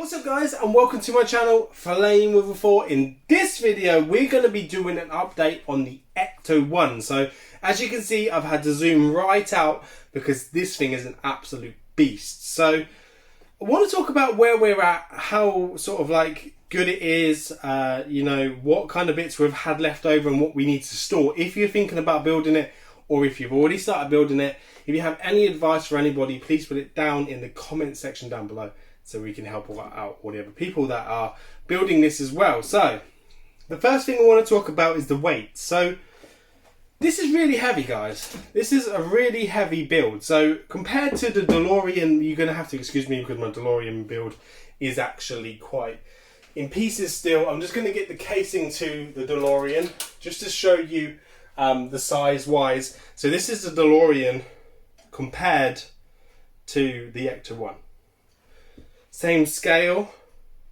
What's up guys, and welcome to my channel, Flaying with a 4. In this video we're going to be doing an update on the Ecto-1. So as you can see, I've had to zoom right out because this thing is an absolute beast. So I want to talk about where we're at, how sort of like good it is, you know, what kind of bits we've had left over and what we need to store if you're thinking about building it, or if you've already started building it. If you have any advice for anybody, please put it down in the comment section down below, so we can help out all the other people that are building this as well. So the first thing I want to talk about is the weight. So this is really heavy, guys. This is a really heavy build. So compared to the DeLorean, you're going to have to excuse me because my DeLorean build is actually quite in pieces still. I'm just going to get the casing to the DeLorean just to show you the size wise. So this is the DeLorean compared to the Ecto-1. Same scale,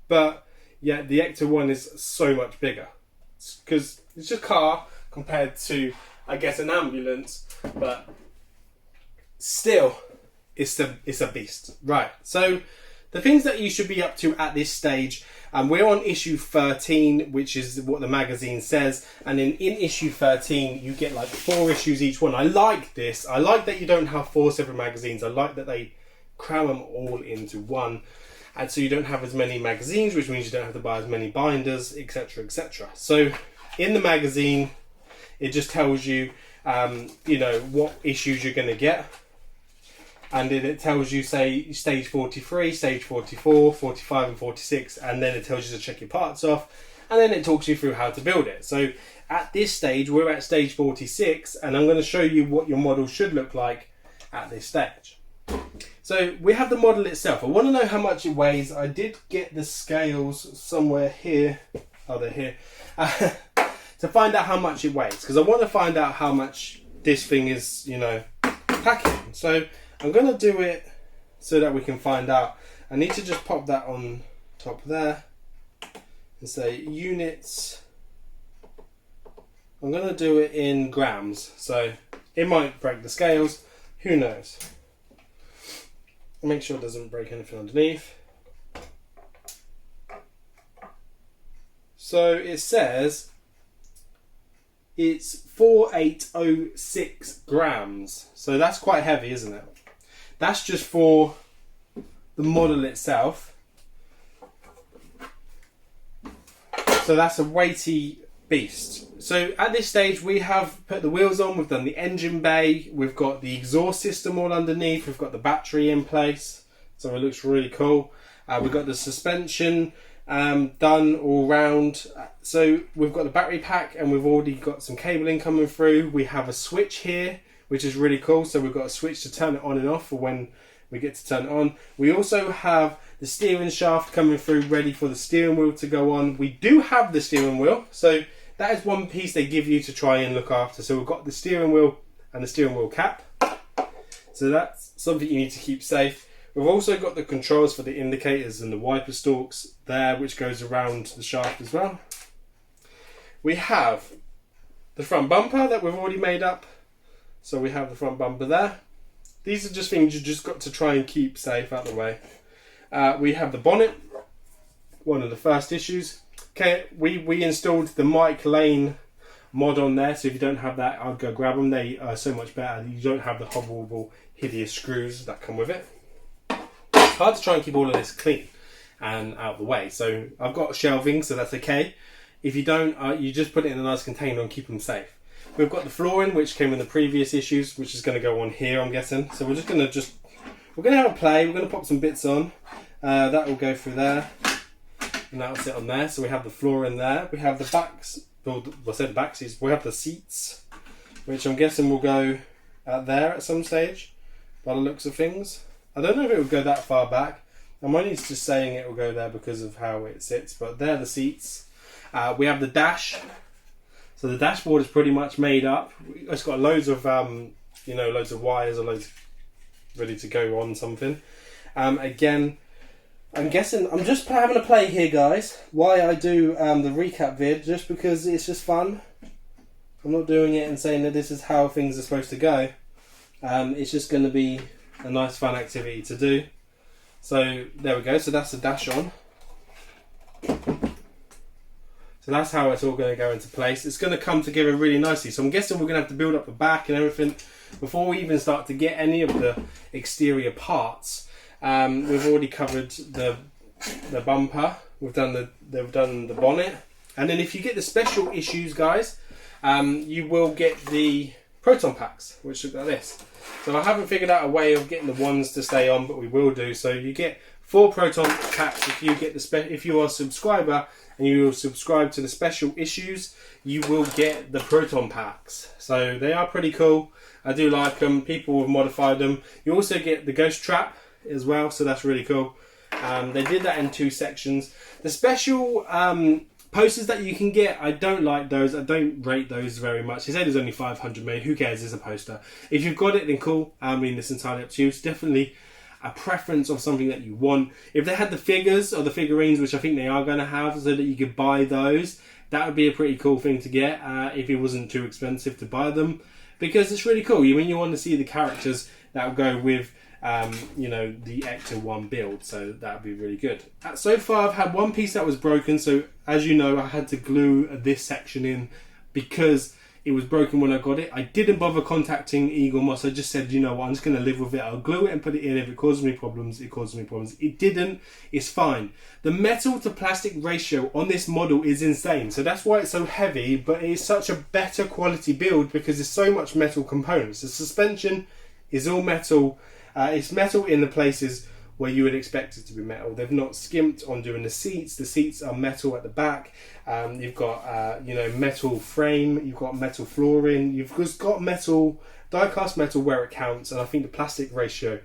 but yeah, the Ecto-1 is so much bigger because it's just a car compared to, I guess, an ambulance, but still it's a beast. Right, so the things that you should be up to at this stage, we're on issue 13, which is what the magazine says, and in issue 13 you get like 4 issues each one. I like this. I like that you don't have 4 separate magazines. I like that they cram them all into one, and so you don't have as many magazines, which means you don't have to buy as many binders, etc, etc. So in the magazine it just tells you you know, what issues you're going to get, and then it tells you, say, stage 43, stage 44, 45 and 46, and then it tells you to check your parts off, and then it talks you through how to build it. So at this stage we're at stage 46, and I'm going to show you what your model should look like at this stage. So we have the model itself. I want to know how much it weighs. I did get the scales somewhere here. Oh, they're here. To find out how much it weighs, because I want to find out how much this thing is, you know, packing. So I'm going to do it so that we can find out. I need to just pop that on top there and say units. I'm going to do it in grams, so it might break the scales. Who knows? Make sure it doesn't break anything underneath. So it says it's 4806 grams. So that's quite heavy, isn't it? That's just for the model itself. So that's a weighty beast. So at this stage we have put the wheels on, we've done the engine bay, we've got the exhaust system all underneath, we've got the battery in place, so it looks really cool. We've got the suspension done all round. So we've got the battery pack, and we've already got some cabling coming through. We have a switch here, which is really cool, so we've got a switch to turn it on and off for when we get to turn it on. We also have the steering shaft coming through, ready for the steering wheel to go on. We do have the steering wheel, so that is one piece they give you to try and look after. So we've got the steering wheel and the steering wheel cap, so that's something you need to keep safe. We've also got the controls for the indicators and the wiper stalks there, which goes around the shaft as well. We have the front bumper that we've already made up, so we have the front bumper there. These are just things you just got to try and keep safe out of the way. We have the bonnet, one of the first issues. Okay, we installed the Mike Lane mod on there, so if you don't have that, I'd go grab them. They are so much better. You don't have the horrible, hideous screws that come with it. It's hard to try and keep all of this clean and out of the way. So I've got shelving, so that's okay. If you don't, you just put it in a nice container and keep them safe. We've got the flooring, which came in the previous issues, which is going to go on here, I'm guessing. So we're going to have a play. We're going to pop some bits on. That will go through there, and that will sit on there. So we have the floor in there. We have the backs. Well, I said the backs. We have the seats, which I'm guessing will go out there at some stage, by the looks of things. I don't know if it would go that far back. I'm only just saying it will go there because of how it sits, but they're the seats. We have the dash. So the dashboard is pretty much made up. It's got loads of you know, loads of wires or loads ready to go on something. Again, I'm guessing I'm just having a play here, guys. Why I do the recap vid, just because it's just fun. I'm not doing it and saying that this is how things are supposed to go. It's just going to be a nice fun activity to do. So there we go. So that's the dash on. So that's how it's all going to go into place. It's going to come together really nicely. So I'm guessing we're going to have to build up the back and everything before we even start to get any of the exterior parts. We've already covered the bumper. They've done the bonnet. And then if you get the special issues, guys, you will get the proton packs, which look like this. So I haven't figured out a way of getting the ones to stay on, but we will do. So you get 4 proton packs if you get if you are a subscriber and you subscribe to the special issues, you will get the proton packs. So they are pretty cool. I do like them. People have modified them. You also get the ghost trap as well, so that's really cool. They did that in 2 sections. The special posters that you can get, I don't like those. I don't rate those very much. They say there's only 500 made. Who cares? It's a poster. If you've got it, then cool. I mean, it's entirely up to you. It's definitely a preference of something that you want. If they had the figures or the figurines, which I think they are going to have, so that you could buy those, that would be a pretty cool thing to get if it wasn't too expensive to buy them, because it's really cool. When you want to see the characters that will go with you know, the Ecto-1 build, so that would be really good. So far I've had one piece that was broken, so as you know I had to glue this section in because it was broken when I got it. I didn't bother contacting Eagle Moss. I just said, you know what, I'm just going to live with it. I'll glue it and put it in. If it causes me problems, it causes me problems. It didn't. It's fine. The metal to plastic ratio on this model is insane. So that's why it's so heavy, but it's such a better quality build because there's so much metal components. The suspension is all metal. It's metal in the places where you would expect it to be metal. They've not skimped on doing the seats. The seats are metal at the back. You've got you know, metal frame. You've got metal flooring. You've just got metal, die-cast metal where it counts. And I think the plastic ratio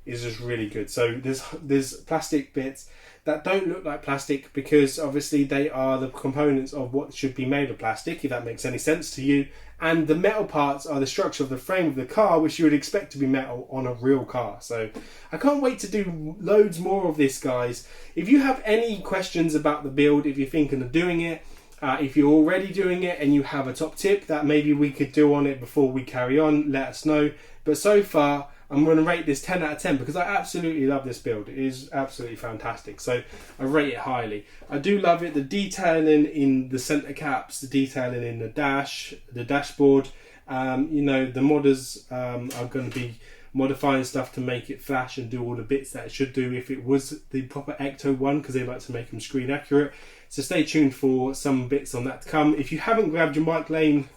is just really good. So there's plastic bits that don't look like plastic because obviously they are the components of what should be made of plastic, if that makes any sense to you. And the metal parts are the structure of the frame of the car, which you would expect to be metal on a real car. So I can't wait to do loads more of this, guys. If you have any questions about the build, if you're thinking of doing it, if you're already doing it and you have a top tip that maybe we could do on it before we carry on, let us know. But so far, I'm going to rate this 10 out of 10 because I absolutely love this build. It is absolutely fantastic. So I rate it highly. I do love it. The detailing in the center caps, the detailing in the dashboard. You know, the modders are going to be modifying stuff to make it flash and do all the bits that it should do if it was the proper Ecto-1, because they like to make them screen accurate. So stay tuned for some bits on that to come. If you haven't grabbed your Mike Lane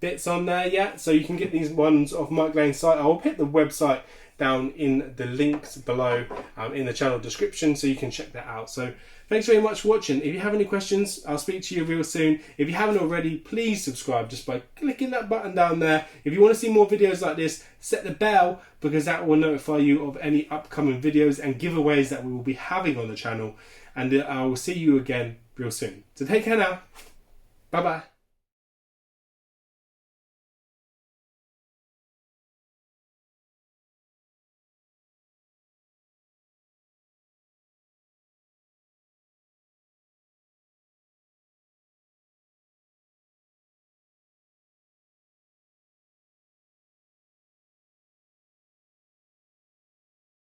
bits on there yet, so you can get these ones off Mike Lane's site. I'll put the website down in the links below in the channel description, so you can check that out. So thanks very much for watching. If you have any questions, I'll speak to you real soon. If you haven't already, please subscribe just by clicking that button down there. If you want to see more videos like this, set the bell because that will notify you of any upcoming videos and giveaways that we will be having on the channel. And I will see you again real soon. So take care now. Bye bye.